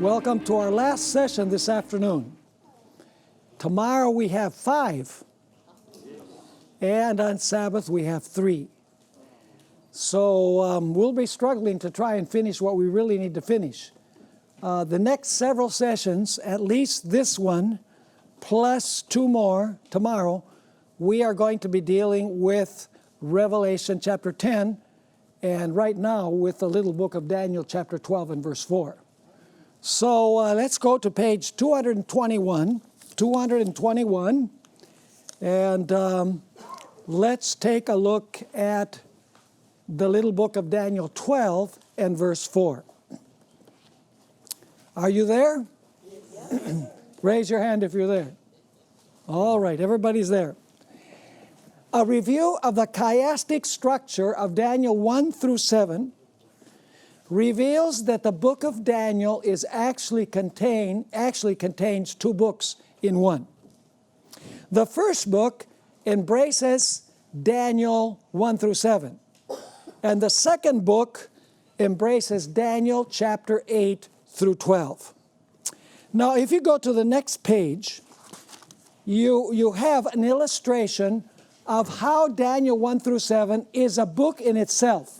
Welcome to our last session this afternoon. Tomorrow we have 5, and on Sabbath we have 3. So we'll be struggling to try and finish what we really need to finish. The next several sessions, at least this one, plus 2 more tomorrow, we are going to be dealing with Revelation chapter 10, and right now with the little book of Daniel chapter 12 and verse 4. So let's go to page 221, and let's take a look at the little book of Daniel 12 and verse 4. Are you there? Yes. Raise your hand if you're there. All right, everybody's there. A review of the chiastic structure of Daniel 1 through 7 reveals that the book of Daniel is actually contains 2 books in one. The first book embraces Daniel 1 through 7, and the second book embraces Daniel chapter 8 through 12. Now, if you go to the next page, you have an illustration of how Daniel 1 through 7 is a book in itself.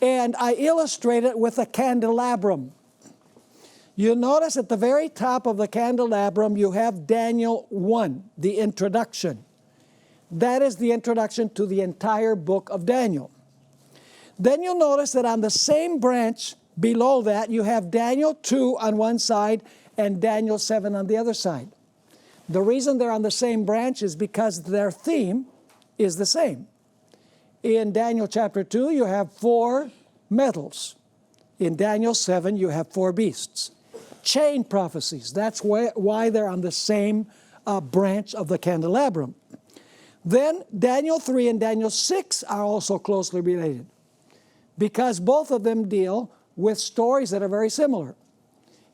And I illustrate it with a candelabrum. You'll notice at the very top of the candelabrum you have Daniel 1, the introduction. That is the introduction to the entire book of Daniel. Then you'll notice that on the same branch below that you have Daniel 2 on one side and Daniel 7 on the other side. The reason they're on the same branch is because their theme is the same. In Daniel chapter 2, you have 4 metals. In Daniel 7, you have 4 beasts. Chain prophecies. That's why they're on the same branch of the candelabrum. Then Daniel 3 and Daniel 6 are also closely related, because both of them deal with stories that are very similar.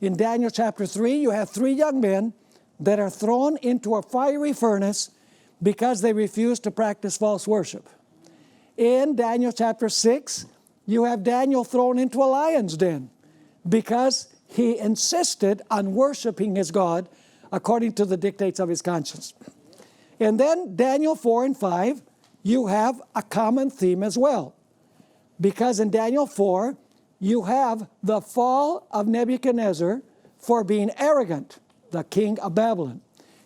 In Daniel chapter 3, you have 3 young men that are thrown into a fiery furnace because they refuse to practice false worship. In Daniel chapter 6, you have Daniel thrown into a lion's den because he insisted on worshiping his God according to the dictates of his conscience. And then Daniel 4 and 5, you have a common theme as well, because in Daniel 4, you have the fall of Nebuchadnezzar for being arrogant, the king of Babylon.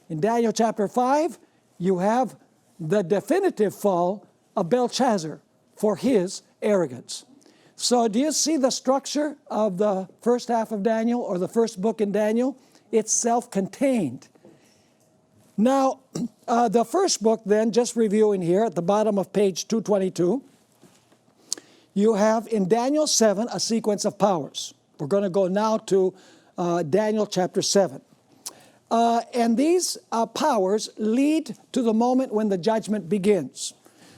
In Daniel chapter 5, you have the definitive fall of Belshazzar for his arrogance. So do you see the structure of the first half of Daniel, or the first book in Daniel? It's self-contained. Now, the first book then, just reviewing here at the bottom of page 222, you have in Daniel 7 a sequence of powers. We're going to go now to Daniel chapter 7. And these powers lead to the moment when the judgment begins.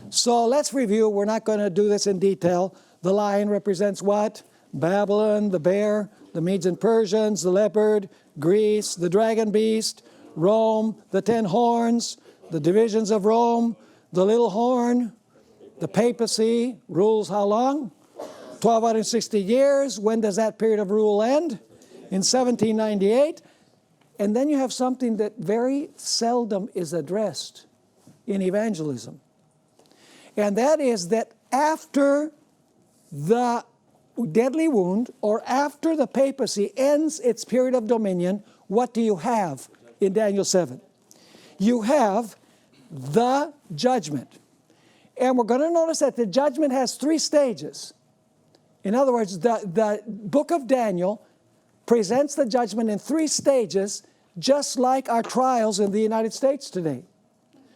So let's review. We're not going to do this in detail. The lion represents what? Babylon, the bear, the Medes and Persians, the leopard, Greece, the dragon beast, Rome, the 10 horns, the divisions of Rome, the little horn, the papacy rules how long? 1260 years. When does that period of rule end? In 1798. And then you have something that very seldom is addressed in evangelism. And that is that after the deadly wound, or after the papacy ends its period of dominion, what do you have in Daniel 7? You have the judgment. And we're going to notice that the judgment has 3 stages. In other words, the book of Daniel presents the judgment in 3 stages, just like our trials in the United States today.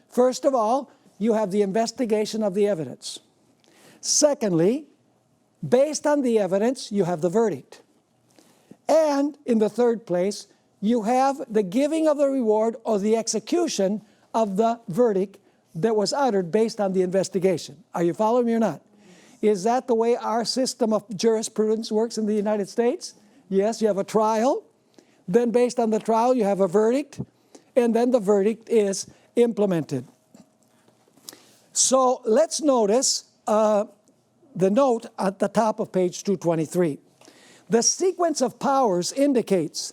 First of all, you have the investigation of the evidence. Secondly, based on the evidence, you have the verdict. And in the third place, you have the giving of the reward or the execution of the verdict that was uttered based on the investigation. Are you following me or not? Is that the way our system of jurisprudence works in the United States? Yes, you have a trial. Then based on the trial, you have a verdict. And then the verdict is implemented. So let's notice the note at the top of page 223. The sequence of powers indicates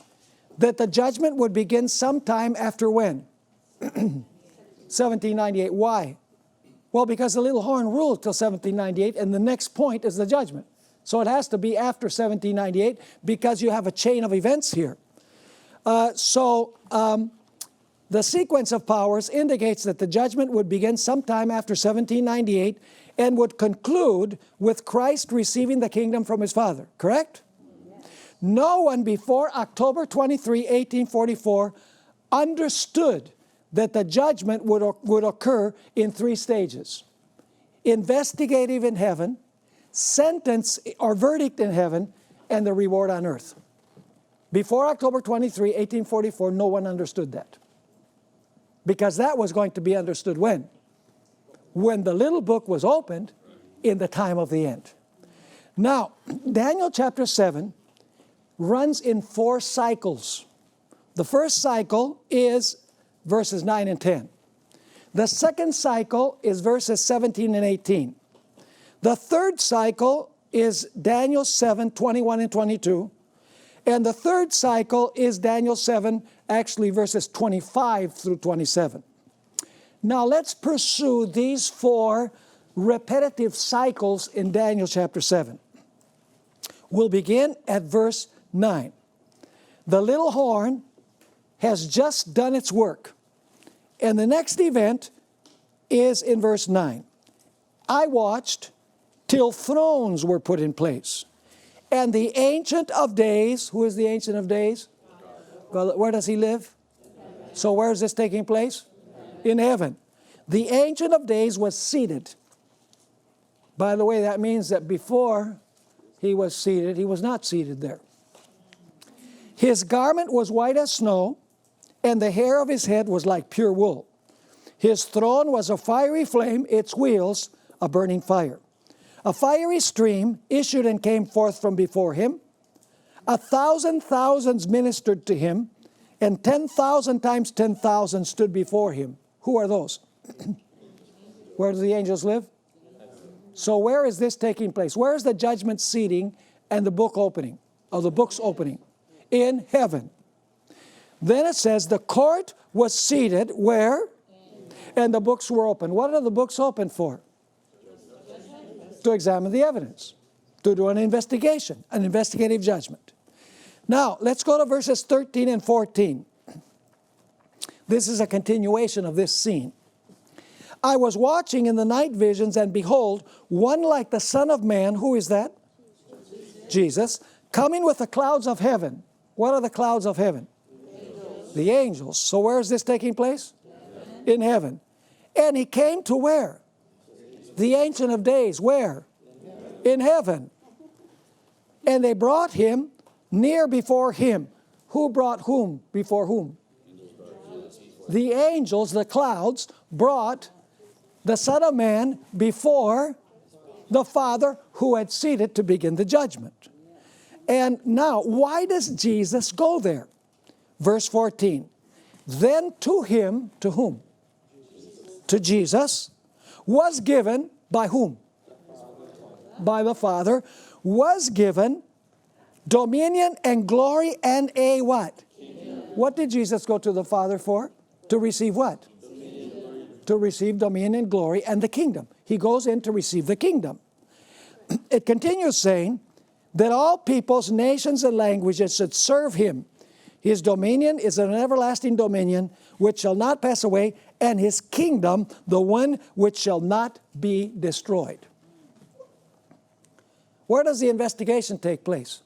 that the judgment would begin sometime after when? 1798. Why? Well, because the little horn ruled till 1798, and the next point is the judgment. So it has to be after 1798 because you have a chain of events here. The sequence of powers indicates that the judgment would begin sometime after 1798 and would conclude with Christ receiving the kingdom from his Father. Correct? Yes. No one before October 23, 1844 understood that the judgment would occur in 3 stages. Investigative in heaven, sentence or verdict in heaven, and the reward on earth. Before October 23, 1844, no one understood that. Because that was going to be understood when? When the little book was opened in the time of the end. Now, Daniel chapter 7 runs in 4 cycles. The first cycle is verses 9 and 10. The second cycle is verses 17 and 18. The third cycle is Daniel 7, 21 and 22. And the third cycle is Daniel 7, actually verses 25 through 27. Now let's pursue these 4 repetitive cycles in Daniel chapter 7. We'll begin at verse 9. The little horn has just done its work. And the next event is in verse 9. I watched till thrones were put in place. And the Ancient of Days, who is the Ancient of Days? Well, where does he live? So where is this taking place? In heaven. The Ancient of Days was seated. By the way, that means that before he was seated, he was not seated there. His garment was white as snow, and the hair of his head was like pure wool. His throne was a fiery flame, its wheels a burning fire. A fiery stream issued and came forth from before him. 1,000 thousands ministered to him, and 10,000 times 10,000 stood before him. Who are those? Where do the angels live? So where is this taking place? Where is the judgment seating and the book opening, or the book's opening? In heaven. Then it says the court was seated where? And the books were open. What are the books open for? To examine the evidence, to do an investigation, an investigative judgment. Now, let's go to verses 13 and 14. This is a continuation of this scene. I was watching in the night visions, and behold, one like the Son of Man. Who is that? Jesus. Coming with the clouds of heaven. What are the clouds of heaven? The angels. So where is this taking place? In heaven. And he came to where? The Ancient of Days. Where? In heaven. And they brought him near before him. Who brought whom before whom? The angels, the clouds, brought the Son of Man before the Father who had seated to begin the judgment. And now, why does Jesus go there? Verse 14. Then to him, to whom? To Jesus, was given, by whom? By the Father, was given dominion and glory and a what? What did Jesus go to the Father for? To receive what? To receive dominion and glory and the kingdom. He goes in to receive the kingdom. It continues saying that all peoples, nations, and languages should serve him. His dominion is an everlasting dominion which shall not pass away, and his kingdom the one which shall not be destroyed. Where does the investigation take place?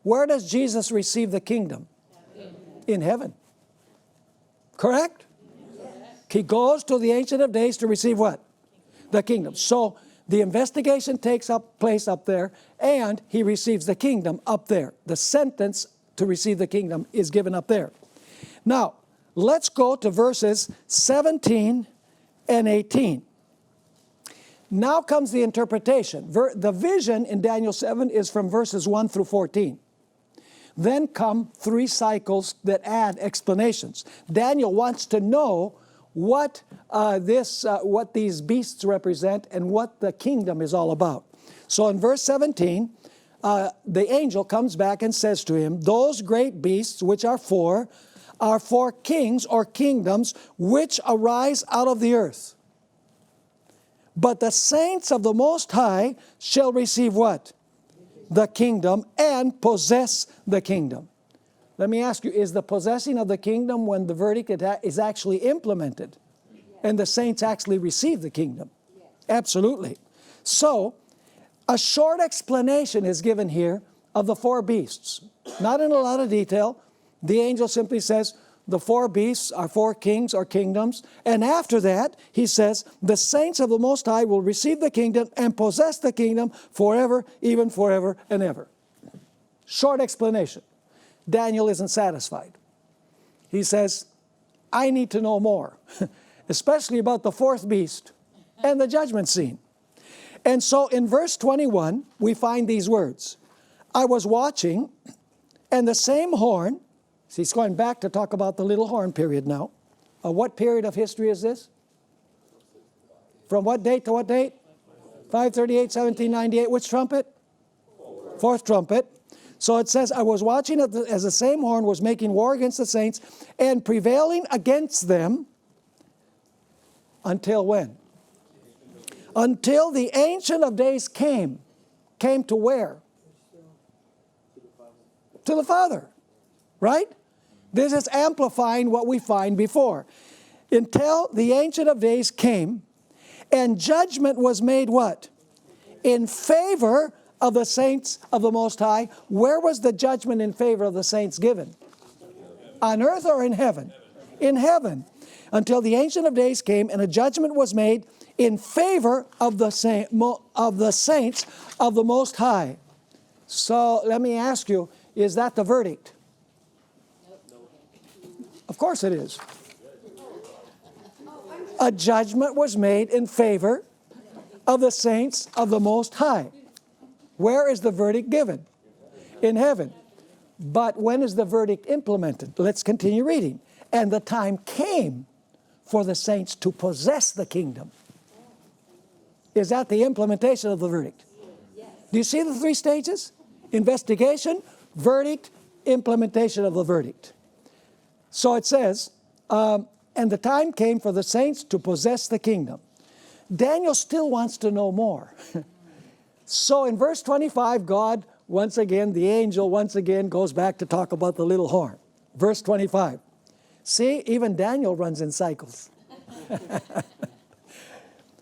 Where does Jesus receive the kingdom? In heaven. Correct? He goes to the Ancient of Days to receive what? The kingdom. So the investigation takes place up there, and he receives the kingdom up there. The sentence to receive the kingdom is given up there. Now, let's go to verses 17 and 18. Now comes the interpretation. The vision in Daniel 7 is from verses 1 through 14. Then come 3 cycles that add explanations. Daniel wants to know what these beasts represent and what the kingdom is all about. So in verse 17, the angel comes back and says to him, those great beasts which are four kings or kingdoms which arise out of the earth. But the saints of the Most High shall receive what? The kingdom and possess the kingdom. Let me ask you, is the possessing of the kingdom when the verdict is actually implemented and the saints actually receive the kingdom? Absolutely. So, a short explanation is given here of the four beasts. Not in a lot of detail. The angel simply says, the four beasts are four kings or kingdoms. And after that, he says, the saints of the Most High will receive the kingdom and possess the kingdom forever, even forever and ever. Short explanation. Daniel isn't satisfied. He says, I need to know more, especially about the fourth beast and the judgment scene. And so in verse 21, we find these words. I was watching, and the same horn, see, he's going back to talk about the little horn period now. What period of history is this? From what date to what date? 538, 1798. Which trumpet? Fourth trumpet. So it says, I was watching as the same horn was making war against the saints and prevailing against them until when? Until the Ancient of Days came. Came to where? To the Father. Right? This is amplifying what we find before. Until the Ancient of Days came, and judgment was made what? In favor of the saints of the Most High. Where was the judgment in favor of the saints given? On earth or in heaven? In heaven. Until the Ancient of Days came, and a judgment was made in favor of the saints of the Most High. So let me ask you, is that the verdict? Of course it is. A judgment was made in favor of the saints of the Most High. Where is the verdict given? In heaven. But when is the verdict implemented? Let's continue reading. And the time came for the saints to possess the kingdom. Is that the implementation of the verdict? Do you see the three stages? Investigation, verdict, implementation of the verdict. So it says, and the time came for the saints to possess the kingdom. Daniel still wants to know more. So in verse 25, God, once again, the angel once again goes back to talk about the little horn. Verse 25. See, even Daniel runs in cycles.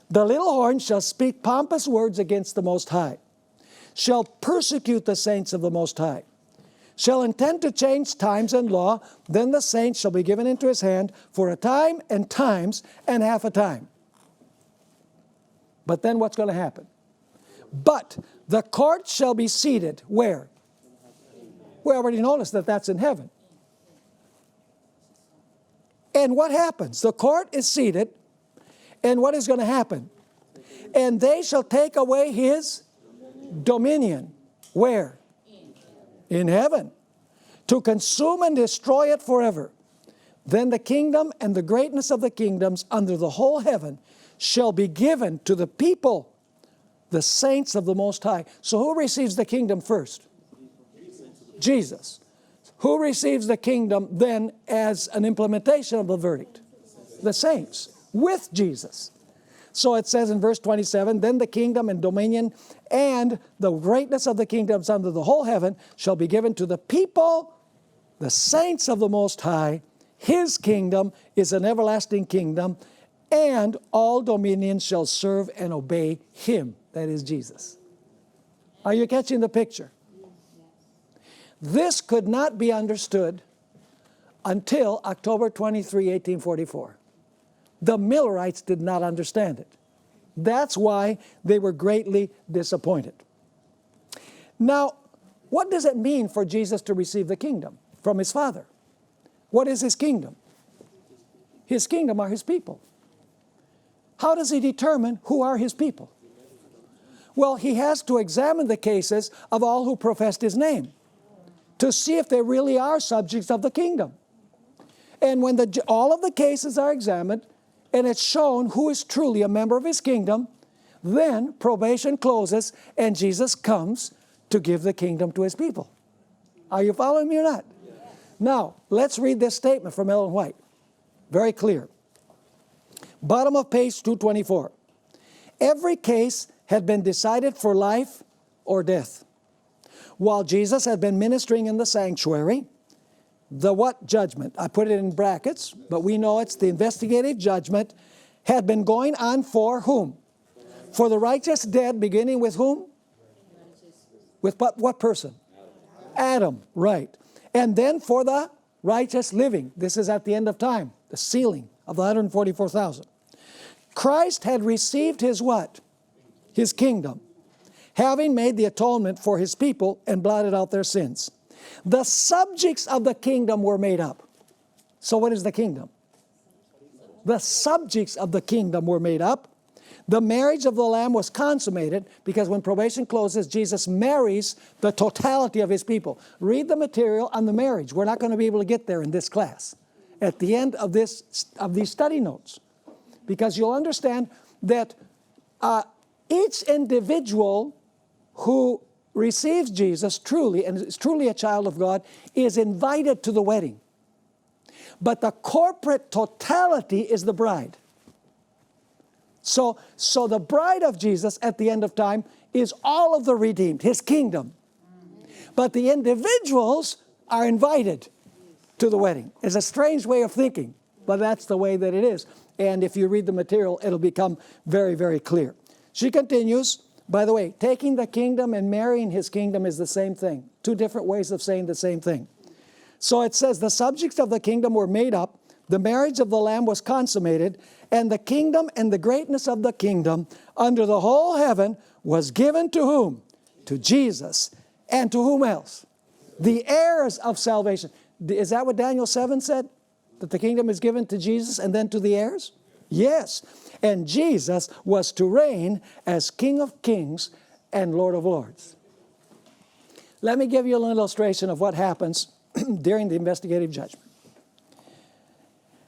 The little horn shall speak pompous words against the Most High, shall persecute the saints of the Most High, shall intend to change times and law, then the saints shall be given into his hand for a time and times and half a time. But then what's going to happen? But the court shall be seated where? We already noticed that that's in heaven. And what happens? The court is seated, and what is going to happen? And they shall take away his dominion. Where? In heaven. To consume and destroy it forever. Then the kingdom and the greatness of the kingdoms under the whole heaven shall be given to the people, the saints of the Most High. So who receives the kingdom first? Jesus. Who receives the kingdom then as an implementation of the verdict? The saints, with Jesus. So it says in verse 27, then the kingdom and dominion and the greatness of the kingdoms under the whole heaven shall be given to the people, the saints of the Most High. His kingdom is an everlasting kingdom, and all dominions shall serve and obey him. That is Jesus. Are you catching the picture? This could not be understood until October 23, 1844. The Millerites did not understand it. That's why they were greatly disappointed. Now, what does it mean for Jesus to receive the kingdom from his Father? What is his kingdom? His kingdom are his people. How does he determine who are his people? Well, he has to examine the cases of all who professed his name to see if they really are subjects of the kingdom. And when all of the cases are examined and it's shown who is truly a member of his kingdom, then probation closes and Jesus comes to give the kingdom to his people. Are you following me or not? Yes. Now, let's read this statement from Ellen White. Very clear. Bottom of page 224. Every case had been decided for life or death. While Jesus had been ministering in the sanctuary, the what judgment? I put it in brackets, but we know it's the investigative judgment had been going on for whom? For the righteous dead, beginning with whom? With what person? Adam, right. And then for the righteous living. This is at the end of time, the sealing of the 144,000. Christ had received his what? His kingdom, having made the atonement for his people and blotted out their sins. The subjects of the kingdom were made up. So what is the kingdom? The subjects of the kingdom were made up. The marriage of the Lamb was consummated because when probation closes, Jesus marries the totality of his people. Read the material on the marriage. We're not going to be able to get there in this class at the end of these study notes, because you'll understand that each individual who receives Jesus truly and is truly a child of God is invited to the wedding. But the corporate totality is the bride. So the bride of Jesus at the end of time is all of the redeemed, his kingdom. But the individuals are invited to the wedding. It's a strange way of thinking, but that's the way that it is. And if you read the material, it'll become very, very clear. She continues, by the way, taking the kingdom and marrying his kingdom is the same thing. Two different ways of saying the same thing. So it says, the subjects of the kingdom were made up, the marriage of the Lamb was consummated, and the kingdom and the greatness of the kingdom under the whole heaven was given to whom? To Jesus. And to whom else? The heirs of salvation. Is that what Daniel 7 said? That the kingdom is given to Jesus and then to the heirs? Yes. And Jesus was to reign as King of Kings and Lord of Lords. Let me give you an illustration of what happens during the investigative judgment.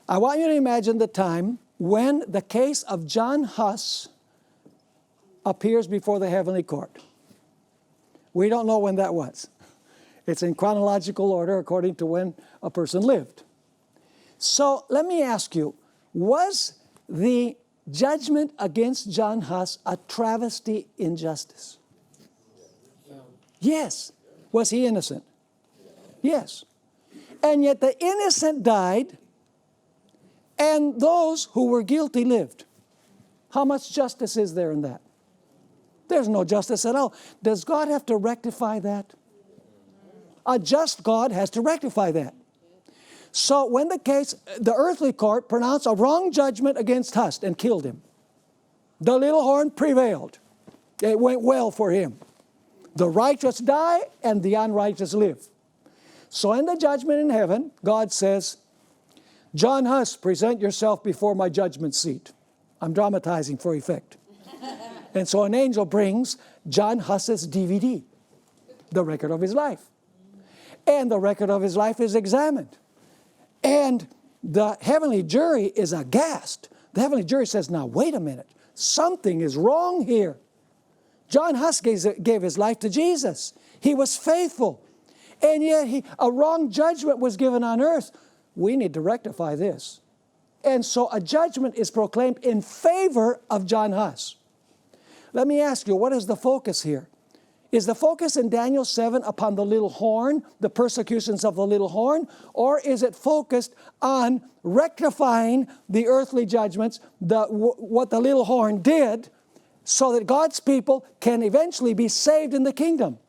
I want you to imagine the time when the case of John Huss appears before the heavenly court. We don't know when that was. It's in chronological order according to when a person lived. So let me ask you, was the judgment against John Huss a travesty in justice? Yes. Was he innocent? Yes. And yet the innocent died, and those who were guilty lived. How much justice is there in that? There's no justice at all. Does God have to rectify that? A just God has to rectify that. So when the earthly court pronounced a wrong judgment against Huss and killed him, the little horn prevailed. It went well for him. The righteous die and the unrighteous live. So in the judgment in heaven, God says, John Huss, present yourself before my judgment seat. I'm dramatizing for effect. And so an angel brings John Huss's DVD, the record of his life. And the record of his life is examined. And the heavenly jury is aghast. The heavenly jury says, now wait a minute, something is wrong here. John Huss gave his life to Jesus. He was faithful. And yet a wrong judgment was given on earth. We need to rectify this. And so a judgment is proclaimed in favor of John Huss. Let me ask you, what is the focus here? Is the focus in Daniel 7 upon the little horn, the persecutions of the little horn, or is it focused on rectifying the earthly judgments, what the little horn did, so that God's people can eventually be saved in the kingdom?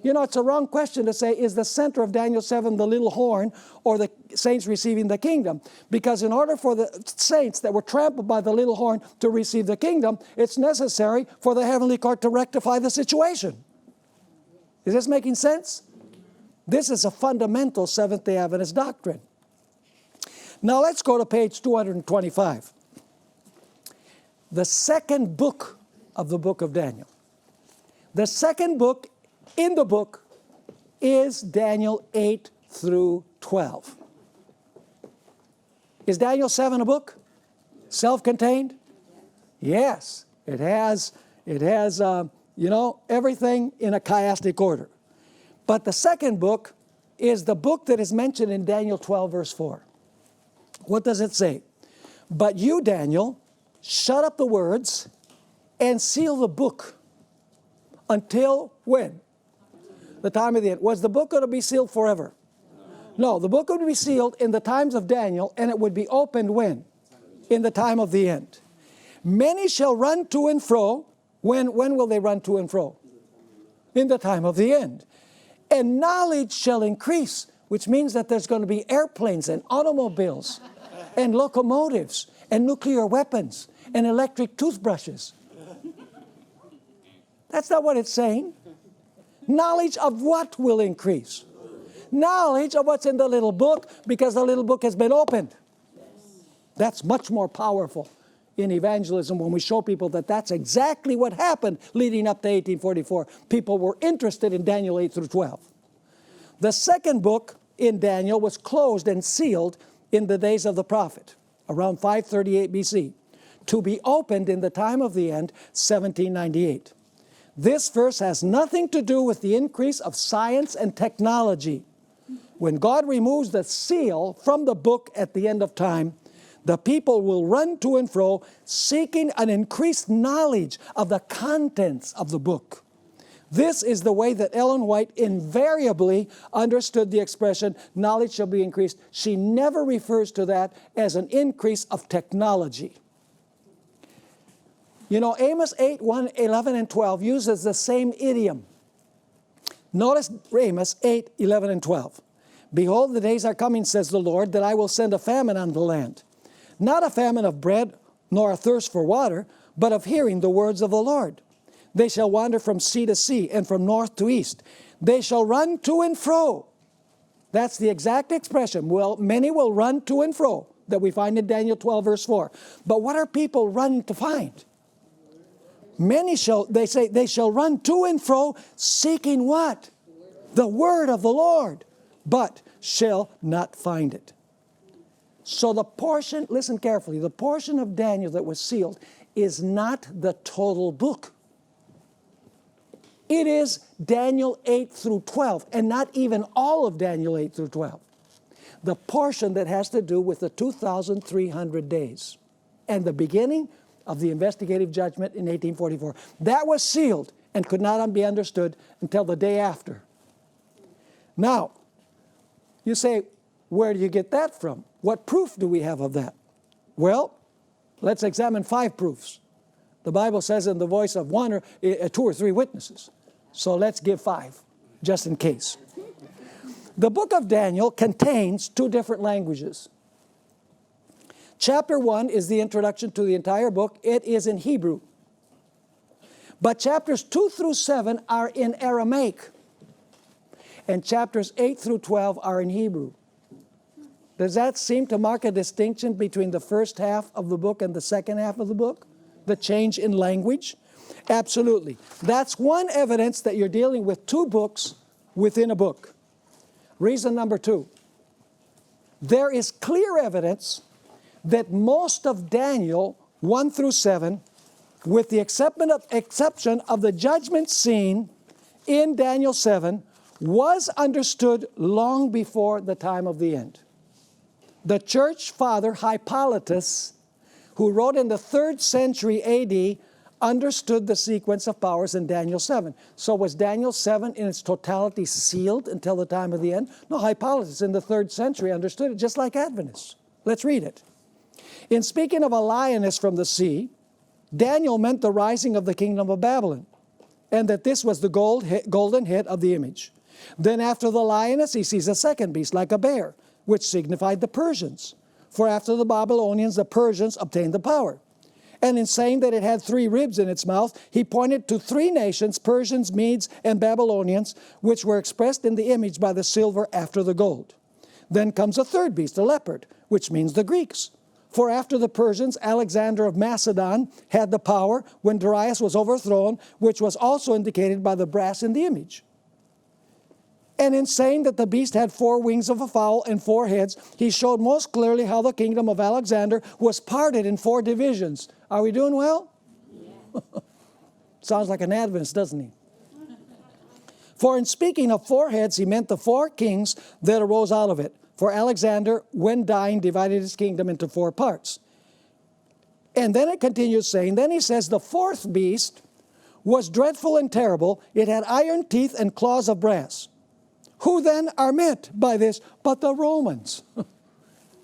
You know, it's a wrong question to say, is the center of Daniel 7 the little horn or the saints receiving the kingdom? Because in order for the saints that were trampled by the little horn to receive the kingdom, it's necessary for the heavenly court to rectify the situation. Is this making sense? This is a fundamental Seventh-day Adventist doctrine. Now let's go to page 225. The second book of the book of Daniel. The second book in the book is Daniel 8 through 12. Is Daniel 7 a book? Self-contained? Yes. It has You know, everything in a chiastic order. But the second book is the book that is mentioned in Daniel 12, verse 4. What does it say? But you, Daniel, shut up the words and seal the book until when? The time of the end. Was the book going to be sealed forever? No, the book would be sealed in the times of Daniel, and it would be opened when? In the time of the end. Many shall run to and fro. When will they run to and fro? In the time of the end. And knowledge shall increase, which means that there's going to be airplanes and automobiles and locomotives and nuclear weapons and electric toothbrushes. That's not what it's saying. Knowledge of what will increase? Knowledge of what's in the little book, because the little book has been opened. That's much more powerful in evangelism when we show people that that's exactly what happened leading up to 1844. People were interested in Daniel 8 through 12. The second book in Daniel was closed and sealed in the days of the prophet, around 538 BC, to be opened in the time of the end, 1798. This verse has nothing to do with the increase of science and technology. When God removes the seal from the book at the end of time, the people will run to and fro seeking an increased knowledge of the contents of the book. This is the way that Ellen White invariably understood the expression, knowledge shall be increased. She never refers to that as an increase of technology. You know, Amos 8, 1, 11, and 12 uses the same idiom. Notice Amos 8, 11, and 12. Behold, the days are coming, says the Lord, that I will send a famine on the land. Not a famine of bread, nor a thirst for water, but of hearing the words of the Lord. They shall wander from sea to sea, and from north to east. They shall run to and fro. That's the exact expression. Well, many will run to and fro, that we find in Daniel 12, verse 4. But what are people running to find? Many shall, they say, they shall run to and fro, seeking what? The word of the Lord, but shall not find it. So the portion, listen carefully, the portion of Daniel that was sealed is not the total book. It is Daniel 8 through 12, and not even all of Daniel 8 through 12. The portion that has to do with the 2,300 days and the beginning of the investigative judgment in 1844. That was sealed and could not be understood until the day after. Now, you say, where do you get that from? What proof do we have of that? Well, let's examine 5 proofs. The Bible says in the voice of 1 or 2 or 3 witnesses. So let's give 5, just in case. The book of Daniel contains 2 different languages. Chapter 1 is the introduction to the entire book. It is in Hebrew. But chapters 2 through 7 are in Aramaic. And chapters 8 through 12 are in Hebrew. Does that seem to mark a distinction between the first half of the book and the second half of the book? The change in language? Absolutely. That's one evidence that you're dealing with 2 books within a book. Reason number 2. There is clear evidence that most of Daniel 1 through 7, with the exception of the judgment scene in Daniel 7, was understood long before the time of the end. The church father Hippolytus, who wrote in the 3rd century AD, understood the sequence of powers in Daniel 7. So was Daniel 7 in its totality sealed until the time of the end? No, Hippolytus in the 3rd century understood it, just like Adventists. Let's read it. In speaking of a lioness from the sea, Daniel meant the rising of the kingdom of Babylon, and that this was the golden head of the image. Then after the lioness, he sees a second beast like a bear, which signified the Persians. For after the Babylonians, the Persians obtained the power. And in saying that it had 3 ribs in its mouth, he pointed to 3 nations, Persians, Medes, and Babylonians, which were expressed in the image by the silver after the gold. Then comes a third beast, a leopard, which means the Greeks. For after the Persians, Alexander of Macedon had the power when Darius was overthrown, which was also indicated by the brass in the image. And in saying that the beast had 4 wings of a fowl and 4 heads, he showed most clearly how the kingdom of Alexander was parted in 4 divisions. Are we doing well? Yeah. Sounds like an Adventist, doesn't he? For in speaking of four heads, he meant the four kings that arose out of it. For Alexander, when dying, divided his kingdom into four parts. And then it continues saying, then he says, the fourth beast was dreadful and terrible. It had iron teeth and claws of brass. Who then are meant by this but the Romans,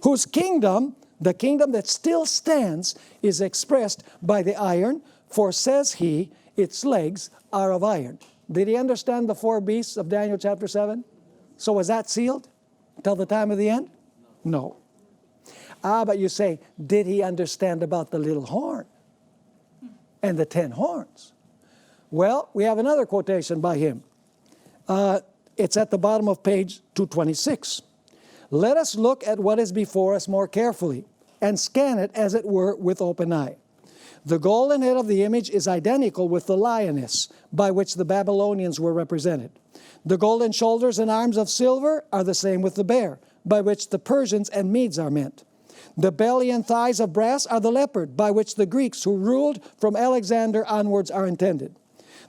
whose kingdom, the kingdom that still stands, is expressed by the iron, for says he, its legs are of iron. Did he understand the four beasts of Daniel chapter 7? So was that sealed till the time of the end? No. But you say, did he understand about the little horn and the 10 horns? Well, we have another quotation by him. It's at the bottom of page 226. Let us look at what is before us more carefully and scan it, as it were, with open eye. The golden head of the image is identical with the lioness by which the Babylonians were represented. The golden shoulders and arms of silver are the same with the bear, by which the Persians and Medes are meant. The belly and thighs of brass are the leopard, by which the Greeks who ruled from Alexander onwards are intended.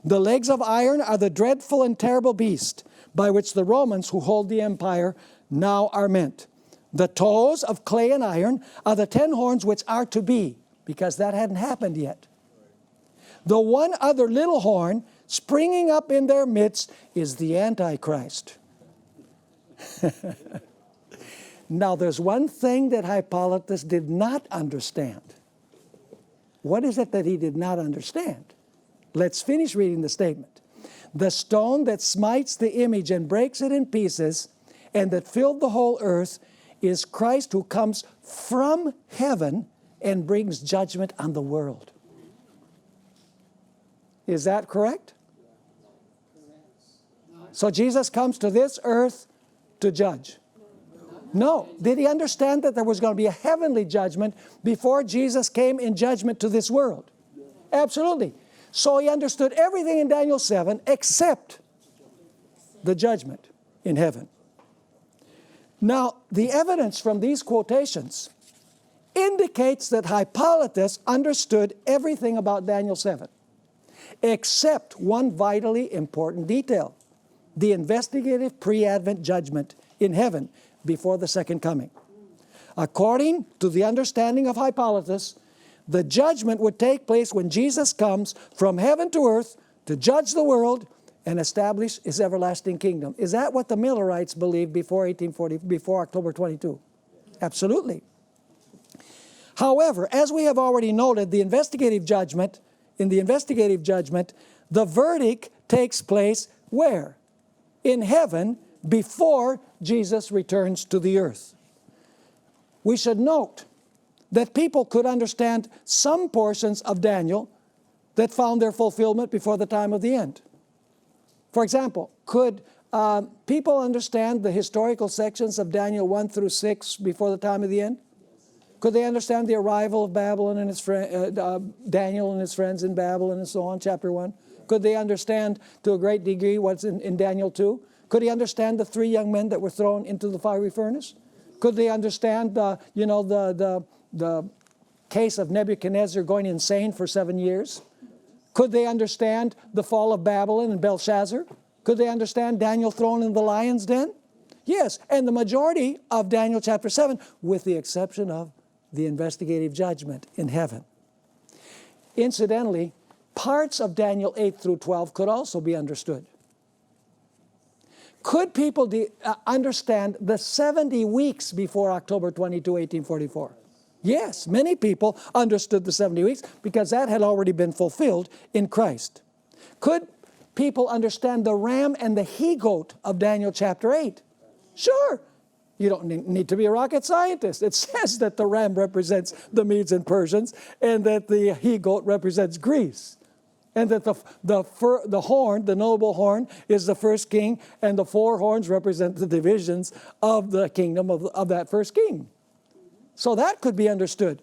The legs of iron are the dreadful and terrible beast, by which the Romans who hold the empire now are meant. The toes of clay and iron are the 10 horns which are to be, because that hadn't happened yet. The one other little horn springing up in their midst is the Antichrist. Now there's one thing that Hippolytus did not understand. What is it that he did not understand? Let's finish reading the statement. The stone that smites the image and breaks it in pieces, and that filled the whole earth, is Christ, who comes from heaven and brings judgment on the world. Is that correct? So Jesus comes to this earth to judge. No. Did he understand that there was going to be a heavenly judgment before Jesus came in judgment to this world? Absolutely. So he understood everything in Daniel 7 except the judgment in heaven. Now, the evidence from these quotations indicates that Hippolytus understood everything about Daniel 7, except one vitally important detail: the investigative pre-Advent judgment in heaven before the second coming. According to the understanding of Hippolytus, the judgment would take place when Jesus comes from heaven to earth to judge the world and establish his everlasting kingdom. Is that what the Millerites believed before October 22? Absolutely. However, as we have already noted, in the investigative judgment, the verdict takes place where? In heaven, before Jesus returns to the earth. We should note that people could understand some portions of Daniel that found their fulfillment before the time of the end. For example, could people understand the historical sections of Daniel 1 through 6 before the time of the end? Could they understand the arrival of Babylon and Daniel and his friends in Babylon and so on, chapter 1? Could they understand to a great degree what's in Daniel 2? Could he understand the 3 young men that were thrown into the fiery furnace? Could they understand the case of Nebuchadnezzar going insane for 7 years? Could they understand the fall of Babylon and Belshazzar? Could they understand Daniel thrown in the lion's den? Yes, and the majority of Daniel chapter 7, with the exception of the investigative judgment in heaven. Incidentally, parts of Daniel 8 through 12 could also be understood. Could people understand the 70 weeks before October 22, 1844? Yes, many people understood the 70 weeks because that had already been fulfilled in Christ. Could people understand the ram and the he-goat of Daniel chapter 8? Sure. You don't need to be a rocket scientist. It says that the ram represents the Medes and Persians and that the he-goat represents Greece. And that the horn, the noble horn, is the first king, and the 4 horns represent the divisions of the kingdom of that first king. So that could be understood.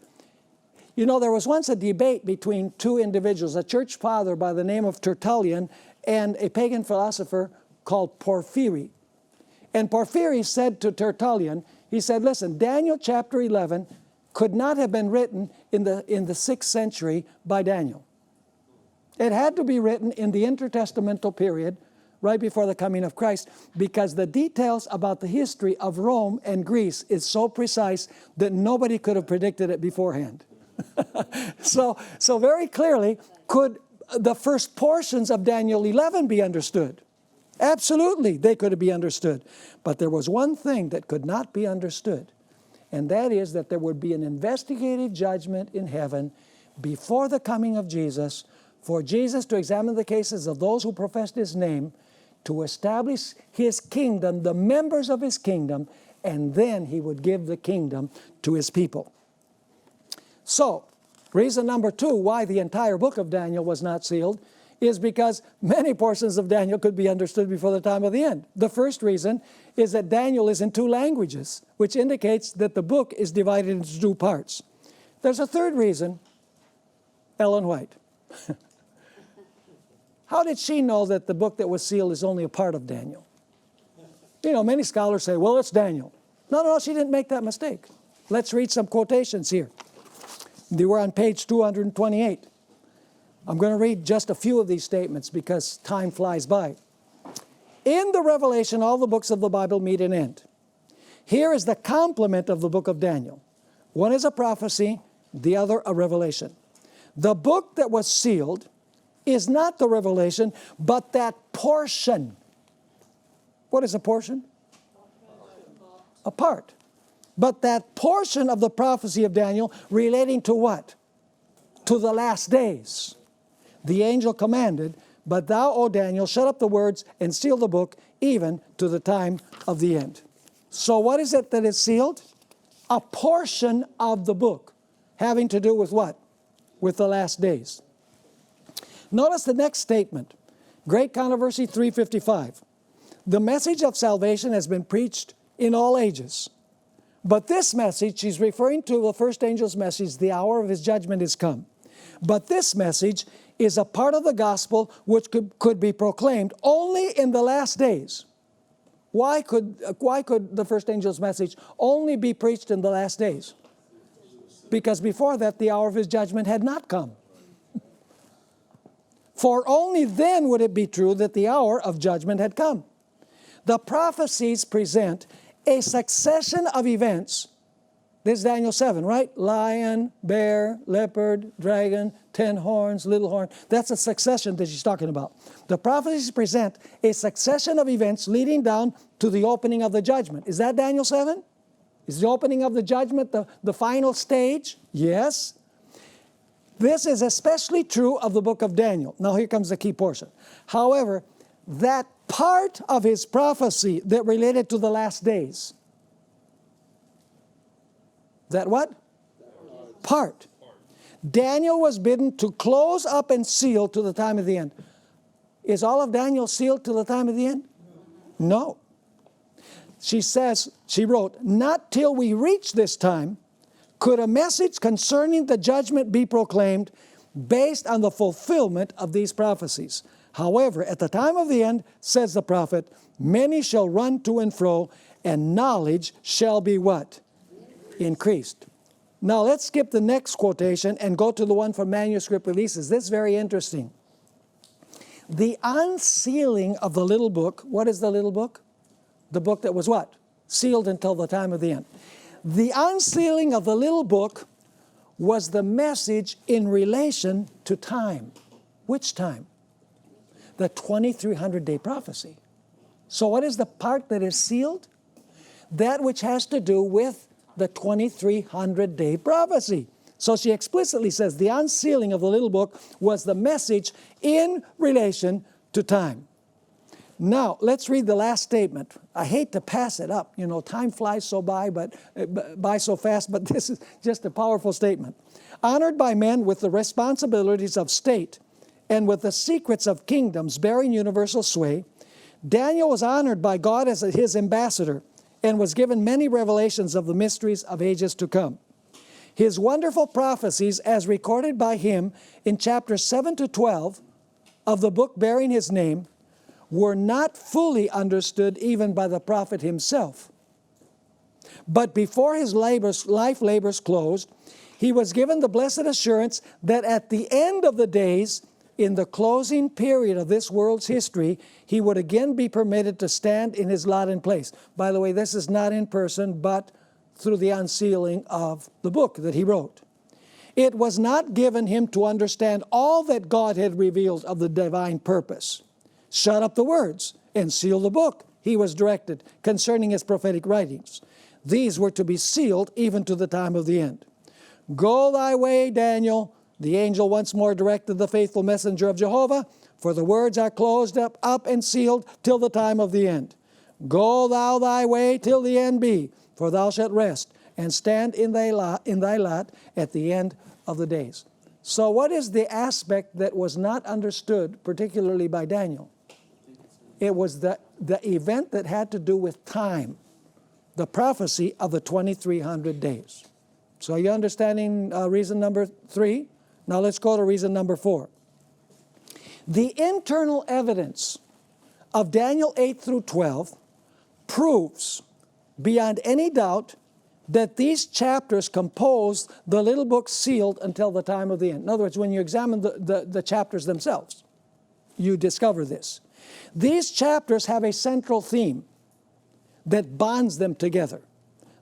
You know, there was once a debate between 2 individuals, a church father by the name of Tertullian and a pagan philosopher called Porphyry. And Porphyry said to Tertullian, he said, listen, Daniel chapter 11 could not have been written in the 6th century by Daniel. It had to be written in the intertestamental period, right before the coming of Christ, because the details about the history of Rome and Greece is so precise that nobody could have predicted it beforehand. So very clearly, could the first portions of Daniel 11 be understood? Absolutely, they could be understood. But there was one thing that could not be understood, and that is that there would be an investigative judgment in heaven before the coming of Jesus, for Jesus to examine the cases of those who professed His name, to establish His kingdom, the members of His kingdom, and then He would give the kingdom to His people. So, reason number 2 why the entire book of Daniel was not sealed is because many portions of Daniel could be understood before the time of the end. The first reason is that Daniel is in 2 languages, which indicates that the book is divided into 2 parts. There's a third reason, Ellen White. How did she know that the book that was sealed is only a part of Daniel? You know, many scholars say, well, it's Daniel. No, she didn't make that mistake. Let's read some quotations here. They were on page 228. I'm going to read just a few of these statements because time flies by. In the Revelation, all the books of the Bible meet an end. Here is the complement of the book of Daniel. One is a prophecy, the other a revelation. The book that was sealed is not the revelation, but that portion. What is a portion? A part. But that portion of the prophecy of Daniel relating to what? To the last days. The angel commanded, but thou, O Daniel, shut up the words and seal the book even to the time of the end. So what is it that is sealed? A portion of the book having to do with what? With the last days. Notice the next statement. Great Controversy 355. The message of salvation has been preached in all ages. But this message, she's referring to the first angel's message, the hour of his judgment is come. But this message is a part of the gospel which could be proclaimed only in the last days. Why could the first angel's message only be preached in the last days? Because before that, the hour of his judgment had not come. For only then would it be true that the hour of judgment had come. The prophecies present a succession of events. This is Daniel 7, right? Lion, bear, leopard, dragon, 10 horns, little horn. That's a succession that she's talking about. The prophecies present a succession of events leading down to the opening of the judgment. Is that Daniel 7? Is the opening of the judgment the final stage? Yes. This is especially true of the book of Daniel. Now here comes the key portion. However, that part of his prophecy that related to the last days. That what? Part. Daniel was bidden to close up and seal to the time of the end. Is all of Daniel sealed to the time of the end? No. She wrote, not till we reach this time could a message concerning the judgment be proclaimed based on the fulfillment of these prophecies. However, at the time of the end, says the prophet, many shall run to and fro, and knowledge shall be what? Increased. Now let's skip the next quotation and go to the one from Manuscript Releases. This is very interesting. The unsealing of the little book, what is the little book? The book that was what? Sealed until the time of the end. The unsealing of the little book was the message in relation to time. Which time? The 2300-day prophecy. So what is the part that is sealed? That which has to do with the 2300-day prophecy. So she explicitly says the unsealing of the little book was the message in relation to time. Now, let's read the last statement. I hate to pass it up. You know, time flies by so fast, but this is just a powerful statement. Honored by men with the responsibilities of state and with the secrets of kingdoms bearing universal sway, Daniel was honored by God as his ambassador and was given many revelations of the mysteries of ages to come. His wonderful prophecies, as recorded by him in chapters 7 to 12 of the book bearing his name, were not fully understood even by the prophet himself. But before his life labors closed, he was given the blessed assurance that at the end of the days, in the closing period of this world's history, he would again be permitted to stand in his lot and place. By the way, this is not in person, but through the unsealing of the book that he wrote. It was not given him to understand all that God had revealed of the divine purpose. Shut up the words and seal the book, he was directed concerning his prophetic writings. These were to be sealed even to the time of the end. Go thy way, Daniel, the angel once more directed the faithful messenger of Jehovah, for the words are closed up and sealed till the time of the end. Go thou thy way till the end be, for thou shalt rest and stand in thy lot at the end of the days. So what is the aspect that was not understood, particularly by Daniel? It was the event that had to do with time, the prophecy of the 2300 days. So are you understanding reason number 3? Now let's go to reason number 4. The internal evidence of Daniel 8 through 12 proves beyond any doubt that these chapters compose the little book sealed until the time of the end. In other words, when you examine the chapters themselves, you discover this. These chapters have a central theme that bonds them together.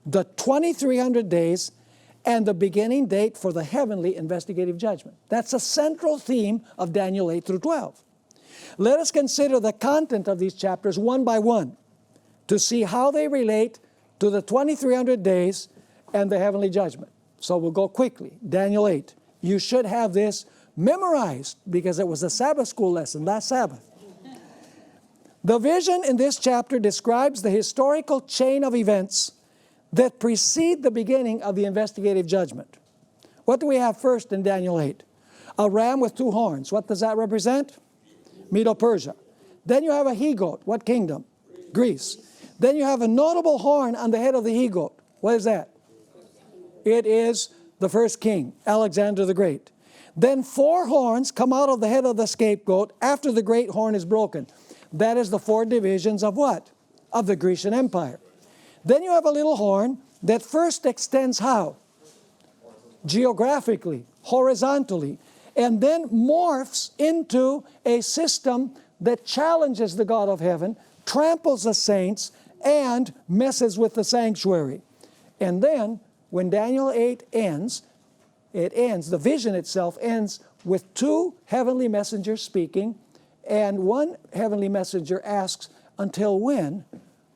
The 2300 days and the beginning date for the heavenly investigative judgment. That's a central theme of Daniel 8 through 12. Let us consider the content of these chapters one by one to see how they relate to the 2300 days and the heavenly judgment. So we'll go quickly. Daniel 8. You should have this memorized because it was a Sabbath school lesson last Sabbath. The vision in this chapter describes the historical chain of events that precede the beginning of the investigative judgment. What do we have first in Daniel 8? A ram with 2 horns. What does that represent? Medo-Persia. Then you have a he-goat. What kingdom? Greece. Then you have a notable horn on the head of the he-goat. What is that? It is the first king, Alexander the Great. Then 4 horns come out of the head of the scapegoat after the great horn is broken. That is the 4 divisions of what? Of the Grecian Empire. Then you have a little horn that first extends how? Geographically, horizontally, and then morphs into a system that challenges the God of heaven, tramples the saints, and messes with the sanctuary. And then, when Daniel 8 ends, the vision itself ends with 2 heavenly messengers speaking, and one heavenly messenger asks, until when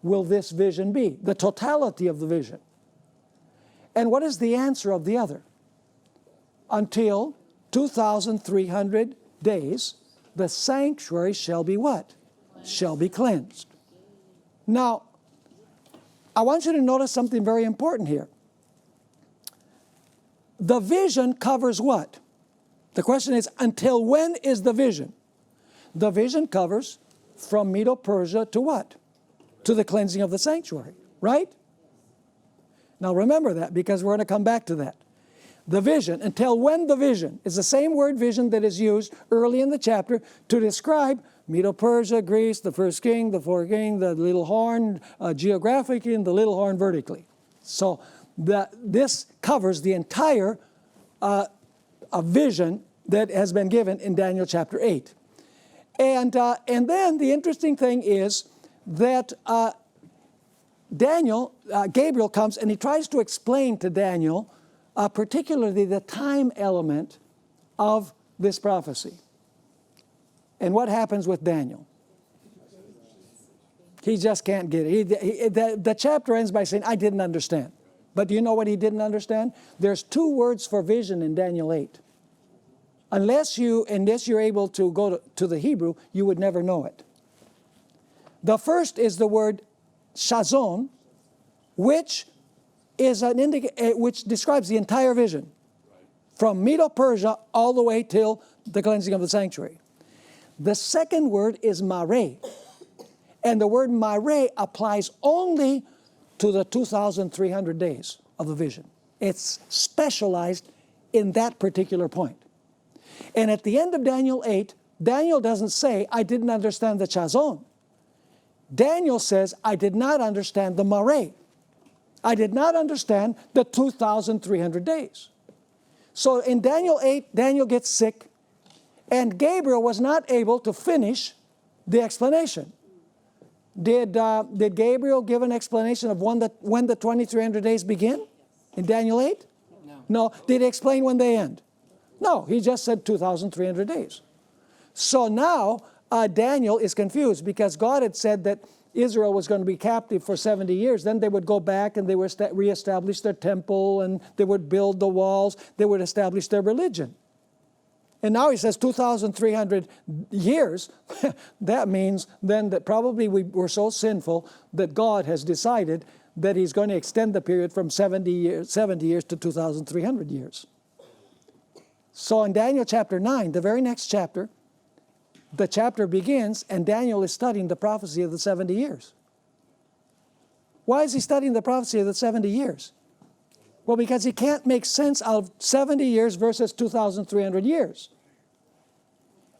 will this vision be? The totality of the vision. And what is the answer of the other? Until 2,300 days, the sanctuary shall be what? Shall be cleansed. Now, I want you to notice something very important here. The vision covers what? The question is, until when is the vision? The vision covers from Medo-Persia to what? To the cleansing of the sanctuary, right? Now remember that, because we're going to come back to that. The vision, until when the vision, is the same word vision that is used early in the chapter to describe Medo-Persia, Greece, the first king, the 4th king, the little horn geographically, and the little horn vertically. So this covers the entire vision that has been given in Daniel chapter 8. And then the interesting thing is that Gabriel comes and he tries to explain to Daniel particularly the time element of this prophecy. And what happens with Daniel? He just can't get it. The chapter ends by saying, I didn't understand. But do you know what he didn't understand? There's 2 words for vision in Daniel 8. Unless you're able to go to the Hebrew, you would never know it. The first is the word shazon, which describes the entire vision, from Medo-Persia all the way till the cleansing of the sanctuary. The second word is mare, and the word mare applies only to the 2,300 days of the vision. It's specialized in that particular point. And at the end of Daniel 8, Daniel doesn't say, I didn't understand the chazon. Daniel says, I did not understand the mare. I did not understand the 2,300 days. So in Daniel 8, Daniel gets sick, And Gabriel was not able to finish the explanation. Did Gabriel give an explanation of when the 2300 days begin in Daniel 8? No. Did he explain when they end? No, he just said 2,300 days. So now Daniel is confused because God had said that Israel was going to be captive for 70 years. Then they would go back and they would reestablish their temple and they would build the walls. They would establish their religion. And now he says 2,300 years. That means then that probably we were so sinful that God has decided that he's going to extend the period from 70 years to 2,300 years. So in Daniel chapter 9, the very next chapter, the chapter begins and Daniel is studying the prophecy of the 70 years. Why is he studying the prophecy of the 70 years? Well, because he can't make sense of 70 years versus 2,300 years.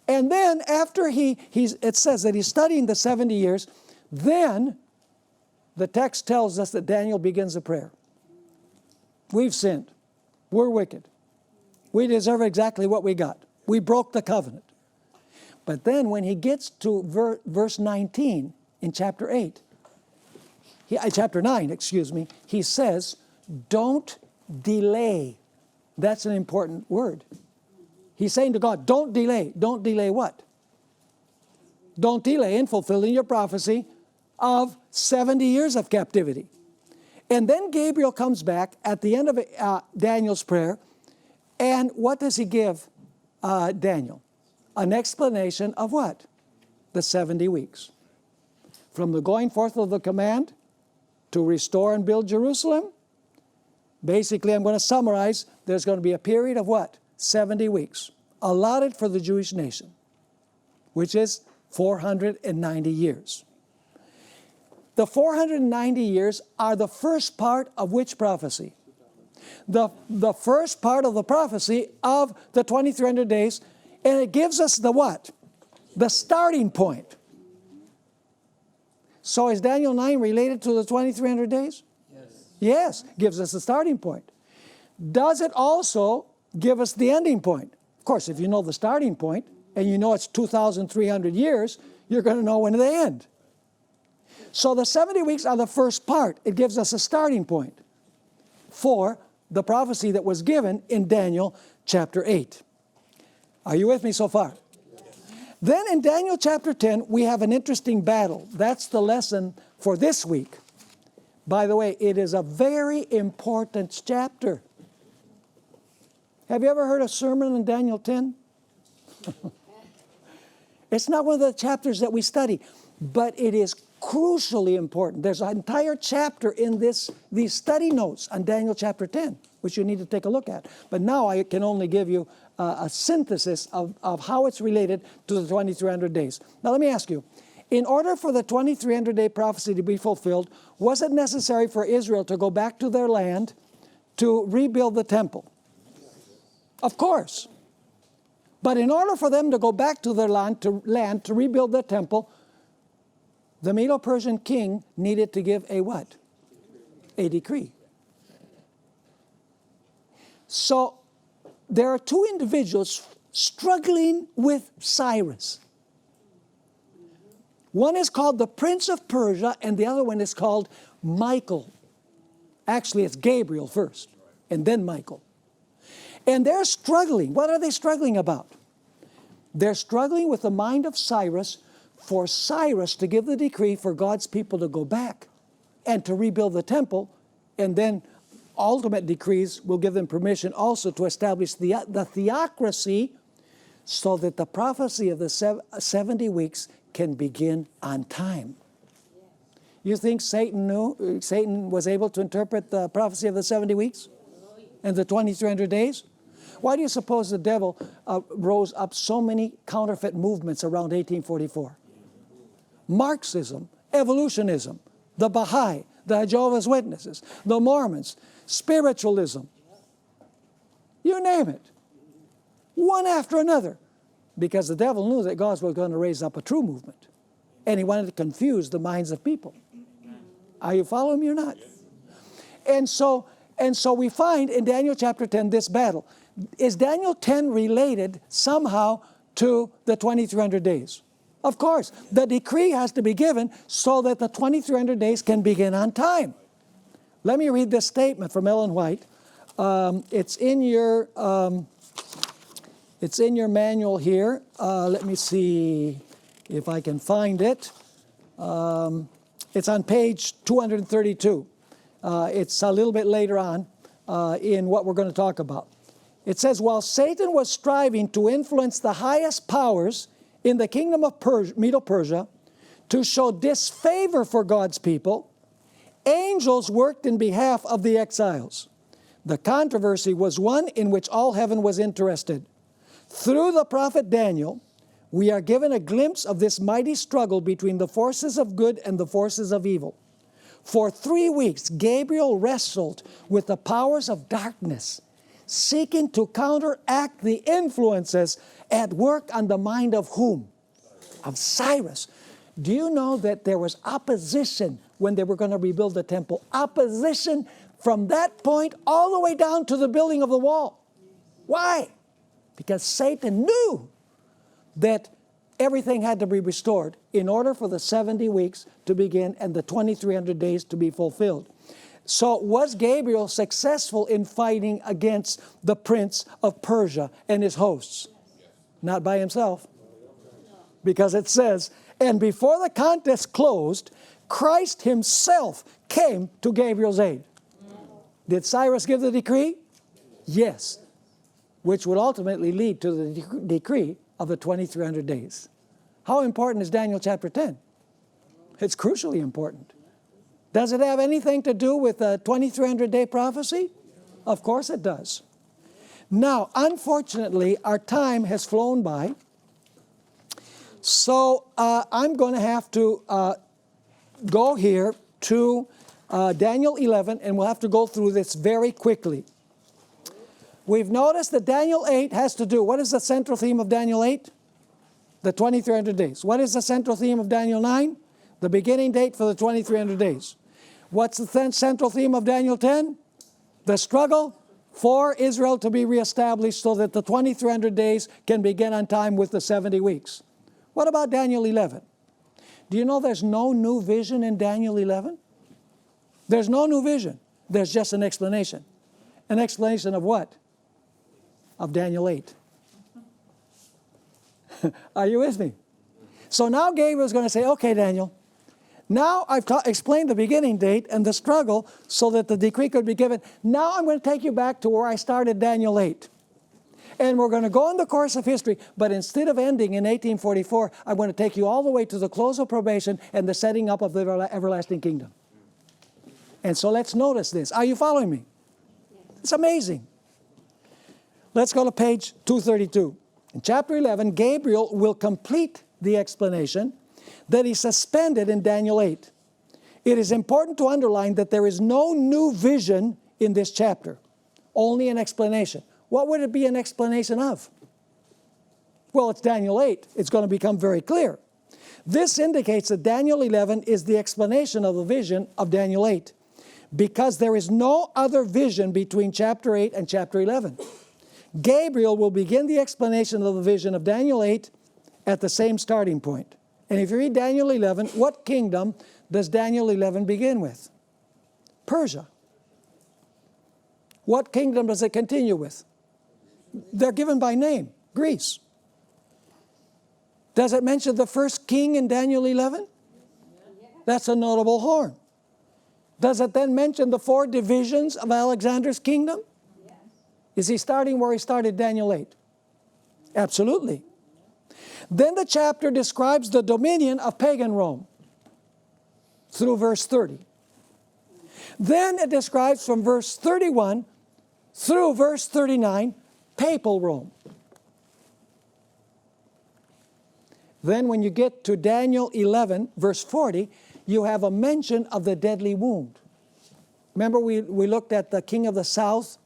And then after it says that he's studying the 70 years, then the text tells us that Daniel begins a prayer. We've sinned. We're wicked. We deserve exactly what we got. We broke the covenant. But then when he gets to verse 19 in chapter 8, chapter 9, excuse me, he says, don't delay. That's an important word. He's saying to God, don't delay. Don't delay what? Don't delay in fulfilling your prophecy of 70 years of captivity. And then Gabriel comes back at the end of Daniel's prayer, and what does he give Daniel? An explanation of what? The 70 weeks. From the going forth of the command to restore and build Jerusalem. Basically, I'm going to summarize, there's going to be a period of what? 70 weeks, allotted for the Jewish nation, which is 490 years. The 490 years are the first part of which prophecy? The first part of the prophecy of the 2300 days, and it gives us the what? The starting point. So is Daniel 9 related to the 2300 days? Yes, gives us the starting point. Does it also give us the ending point? Of course, if you know the starting point, and you know it's 2,300 years, you're going to know when they end. So the 70 weeks are the first part. It gives us a starting point for the prophecy that was given in Daniel chapter 8. Are you with me so far? Then in Daniel chapter 10, we have an interesting battle. That's the lesson for this week. By the way, it is a very important chapter. Have you ever heard a sermon in Daniel 10? It's not one of the chapters that we study, but it is crucially important. There's an entire chapter in these study notes on Daniel chapter 10, which you need to take a look at. But now I can only give you a synthesis of how it's related to the 2300 days. Now let me ask you, in order for the 2300-day prophecy to be fulfilled, was it necessary for Israel to go back to their land to rebuild the temple? Of course. But in order for them to go back to their land to rebuild their temple, the Medo-Persian king needed to give a what? A decree. So there are two individuals struggling with Cyrus. One is called the Prince of Persia, and the other one is called Michael. Actually, it's Gabriel first, and then Michael. And they're struggling. What are they struggling about? They're struggling with the mind of Cyrus for Cyrus to give the decree for God's people to go back and to rebuild the temple, and then ultimate decrees will give them permission also to establish the theocracy so that the prophecy of the 70 weeks can begin on time. You think Satan was able to interpret the prophecy of the 70 weeks and the 2300 days? Why do you suppose the devil rose up so many counterfeit movements around 1844? Marxism, evolutionism, the Baha'i, the Jehovah's Witnesses, the Mormons, spiritualism, you name it, one after another, because the devil knew that God was going to raise up a true movement, and he wanted to confuse the minds of people. Are you following me or not? And so we find in Daniel chapter 10 this battle. Is Daniel 10 related somehow to the 2300 days? Of course, the decree has to be given so that the 2300 days can begin on time. Let me read this statement from Ellen White. It's in your manual here. Let me see if I can find it. It's on page 232. It's a little bit later on in what we're going to talk about. It says, while Satan was striving to influence the highest powers in the kingdom of Medo-Persia to show disfavor for God's people, angels worked in behalf of the exiles. The controversy was one in which all heaven was interested. Through the prophet Daniel, we are given a glimpse of this mighty struggle between the forces of good and the forces of evil. For 3 weeks, Gabriel wrestled with the powers of darkness, seeking to counteract the influences at work on the mind of whom? Of Cyrus. Do you know that there was opposition when they were going to rebuild the temple? Opposition from that point all the way down to the building of the wall. Why? Because Satan knew that everything had to be restored in order for the 70 weeks to begin and the 2300 days to be fulfilled. So was Gabriel successful in fighting against the prince of Persia and his hosts? Not by himself. Because it says, and before the contest closed, Christ himself came to Gabriel's aid. Did Cyrus give the decree? Yes. Which would ultimately lead to the decree of the 2300 days. How important is Daniel chapter 10? It's crucially important. Does it have anything to do with the 2300 day prophecy? Of course it does. Now, unfortunately, our time has flown by. So I'm going to have to go here to Daniel 11, and we'll have to go through this very quickly. We've noticed that Daniel 8 has to do, what is the central theme of Daniel 8? The 2300 days. What is the central theme of Daniel 9? The beginning date for the 2300 days. What's the central theme of Daniel 10? The struggle for Israel to be reestablished so that the 2300 days can begin on time with the 70 weeks. What about Daniel 11? Do you know there's no new vision in Daniel 11? There's no new vision. There's just an explanation. An explanation of what? Of Daniel 8. Are you with me? So now Gabriel's going to say, okay, Daniel, now I've explained the beginning date and the struggle so that the decree could be given. Now I'm going to take you back to where I started Daniel 8. And we're going to go on the course of history, but instead of ending in 1844, I'm going to take you all the way to the close of probation and the setting up of the everlasting kingdom. And so let's notice this. Are you following me? It's amazing. Let's go to page 232. In chapter 11, Gabriel will complete the explanation that he suspended in Daniel 8. It is important to underline that there is no new vision in this chapter, only an explanation. What would it be an explanation of? Well, it's Daniel 8. It's going to become very clear. This indicates that Daniel 11 is the explanation of the vision of Daniel 8, because there is no other vision between chapter 8 and chapter 11. Gabriel will begin the explanation of the vision of Daniel 8 at the same starting point. And if you read Daniel 11, what kingdom does Daniel 11 begin with? Persia. What kingdom does it continue with? They're given by name, Greece. Does it mention the first king in Daniel 11? That's a notable horn. Does it then mention the 4 divisions of Alexander's kingdom? Is he starting where he started Daniel 8? Absolutely. Then the chapter describes the dominion of pagan Rome through verse 30. Then it describes from verse 31 through verse 39 papal Rome. Then when you get to Daniel 11, verse 40, you have a mention of the deadly wound. Remember we looked at the king of the south,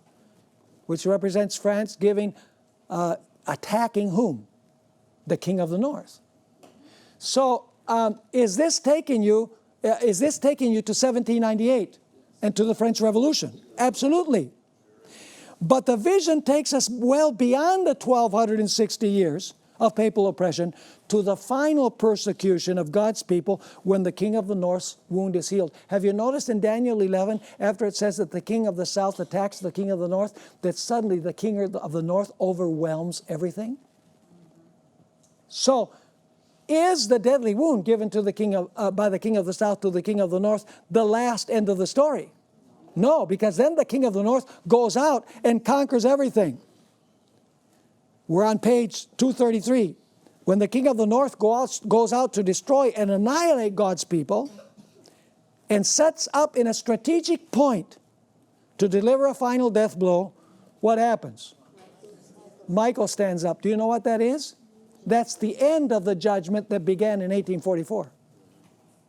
which represents France, attacking whom? The king of the north. So is this taking you to 1798 and to the French Revolution? Absolutely. But the vision takes us well beyond the 1260 years of papal oppression to the final persecution of God's people when the king of the north's wound is healed. Have you noticed in Daniel 11, after it says that the king of the south attacks the king of the north, that suddenly the king of the north overwhelms everything? So, is the deadly wound given to the king of, by the king of the south to the king of the north the last end of the story? No, because then the king of the north goes out and conquers everything. We're on page 233. When the king of the north goes out to destroy and annihilate God's people and sets up in a strategic point to deliver a final death blow, what happens? Michael stands up. Do you know what that is? That's the end of the judgment that began in 1844.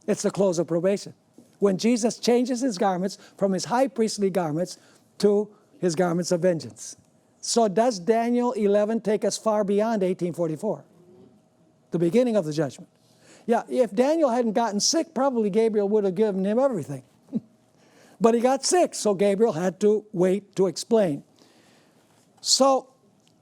It's the close of probation. When Jesus changes his garments from his high priestly garments to his garments of vengeance. So does Daniel 11 take us far beyond 1844? The beginning of the judgment. Yeah, if Daniel hadn't gotten sick, probably Gabriel would have given him everything. But he got sick, so Gabriel had to wait to explain. So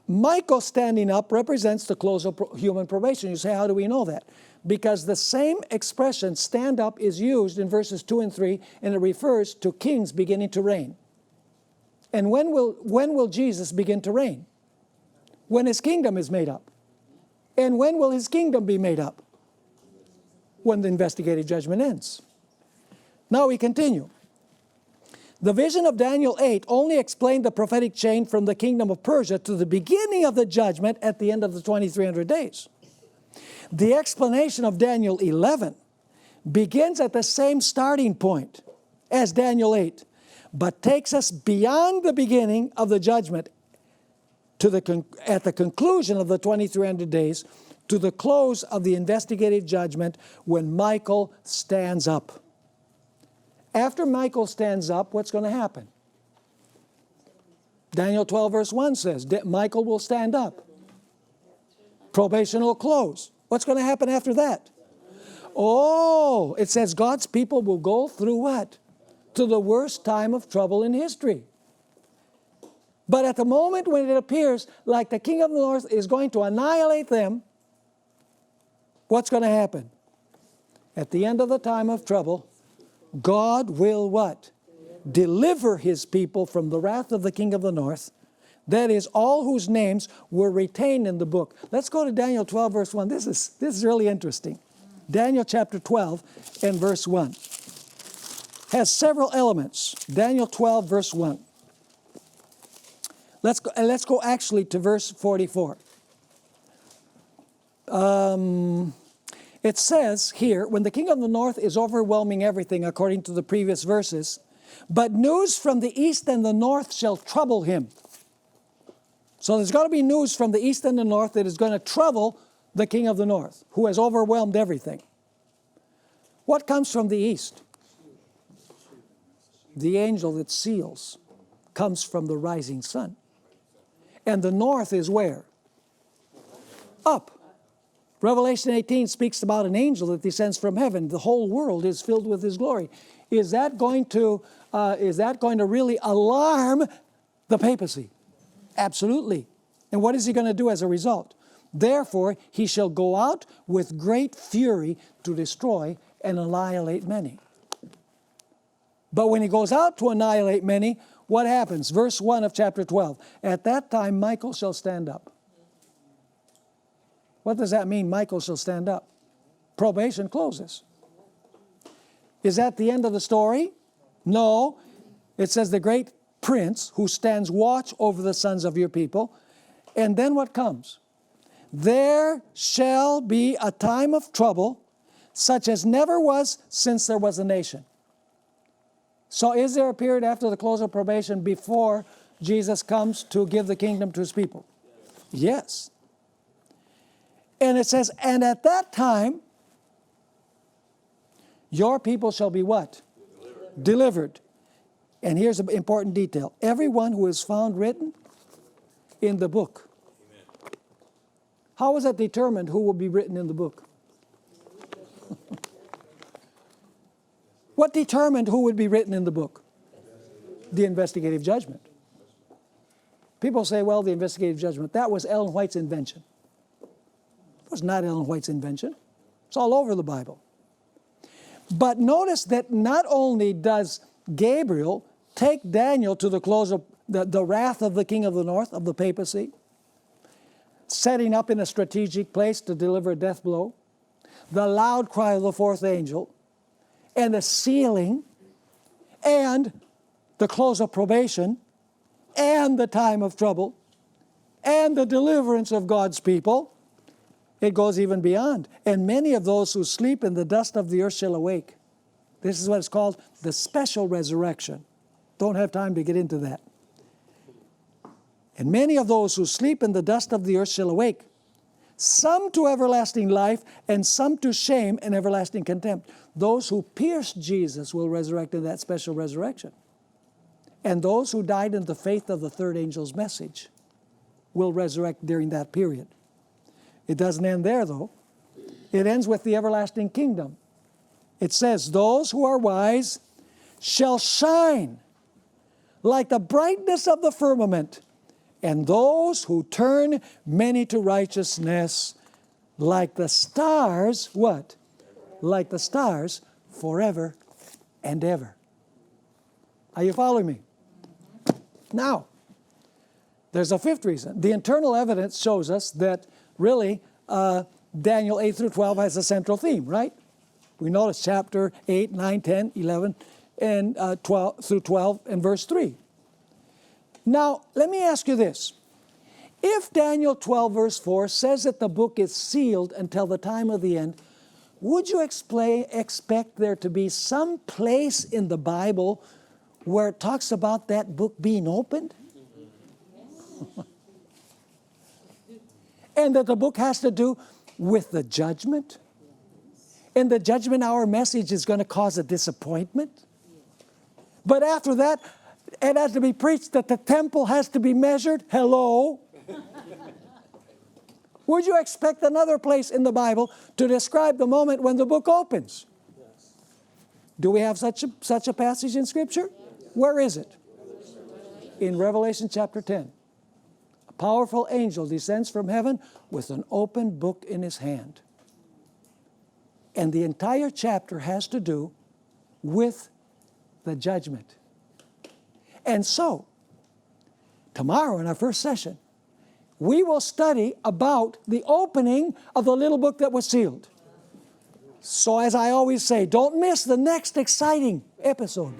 Michael standing up represents the close of human probation. You say, how do we know that? Because the same expression, stand up, is used in verses 2 and 3, and it refers to kings beginning to reign. And when will Jesus begin to reign? When his kingdom is made up. And when will his kingdom be made up? When the investigative judgment ends. Now we continue. The vision of Daniel 8 only explained the prophetic chain from the kingdom of Persia to the beginning of the judgment at the end of the 2300 days. The explanation of Daniel 11 begins at the same starting point as Daniel 8, but takes us beyond the beginning of the judgment to at the conclusion of the 2300 days to the close of the investigative judgment when Michael stands up. After Michael stands up, what's going to happen? Daniel 12 verse 1 says, Michael will stand up. Probation will close. What's going to happen after that? Oh, it says God's people will go through what? To the worst time of trouble in history. But at the moment when it appears like the king of the north is going to annihilate them, what's going to happen? At the end of the time of trouble, God will what? Deliver his people from the wrath of the king of the north. That is, all whose names were retained in the book. Let's go to Daniel 12 verse 1. This is really interesting. Daniel chapter 12 and verse 1 has several elements. Daniel 12 verse 1. Let's go actually to verse 44. It says here, when the king of the north is overwhelming everything according to the previous verses, but news from the east and the north shall trouble him. So there's got to be news from the east and the north that is going to trouble the king of the north, who has overwhelmed everything. What comes from the east? The angel that seals comes from the rising sun. And the north is where? Up. Revelation 18 speaks about an angel that descends from heaven. The whole world is filled with his glory. Is that going to really alarm the papacy? Absolutely. And what is he going to do as a result? Therefore, he shall go out with great fury to destroy and annihilate many. But when he goes out to annihilate many, what happens? Verse 1 of chapter 12. At that time, Michael shall stand up. What does that mean, Michael shall stand up? Probation closes. Is that the end of the story? No. It says the great prince who stands watch over the sons of your people. And then what comes? There shall be a time of trouble such as never was since there was a nation. So is there a period after the close of probation before Jesus comes to give the kingdom to his people? Yes. And it says, and at that time, your people shall be what? Delivered. And here's an important detail. Everyone who is found written in the book. Amen. How is it determined who will be written in the book? What determined who would be written in the book? The investigative judgment. People say, well, the investigative judgment, that was Ellen White's invention. It was not Ellen White's invention. It's all over the Bible. But notice that not only does Gabriel take Daniel to the close of the wrath of the king of the north, of the papacy, setting up in a strategic place to deliver a death blow, the loud cry of the fourth angel, and the sealing, and the close of probation, and the time of trouble, and the deliverance of God's people. It goes even beyond. And many of those who sleep in the dust of the earth shall awake. This is what is called the special resurrection. Don't have time to get into that. And many of those who sleep in the dust of the earth shall awake, some to everlasting life, and some to shame and everlasting contempt. Those who pierced Jesus will resurrect in that special resurrection. And those who died in the faith of the third angel's message will resurrect during that period. It doesn't end there, though. It ends with the everlasting kingdom. It says, those who are wise shall shine like the brightness of the firmament, and those who turn many to righteousness like the stars, what? Like the stars forever and ever. Are you following me? Now, there's a fifth reason. The internal evidence shows us that really Daniel 8 through 12 has a central theme, right? We notice chapter 8, 9, 10, 11, and 12 through 12 and verse 3. Now, let me ask you this. If Daniel 12 verse 4 says that the book is sealed until the time of the end, would you expect there to be some place in the Bible where it talks about that book being opened? And that the book has to do with the judgment? In the judgment hour message is going to cause a disappointment? But after that, it has to be preached that the temple has to be measured? Hello? Would you expect another place in the Bible to describe the moment when the book opens? Yes. Do we have such a passage in Scripture? Yes. Where is it? In Revelation chapter 10. A powerful angel descends from heaven with an open book in his hand. And the entire chapter has to do with the judgment. And so, tomorrow in our first session, we will study about the opening of the little book that was sealed. So as I always say, don't miss the next exciting episode.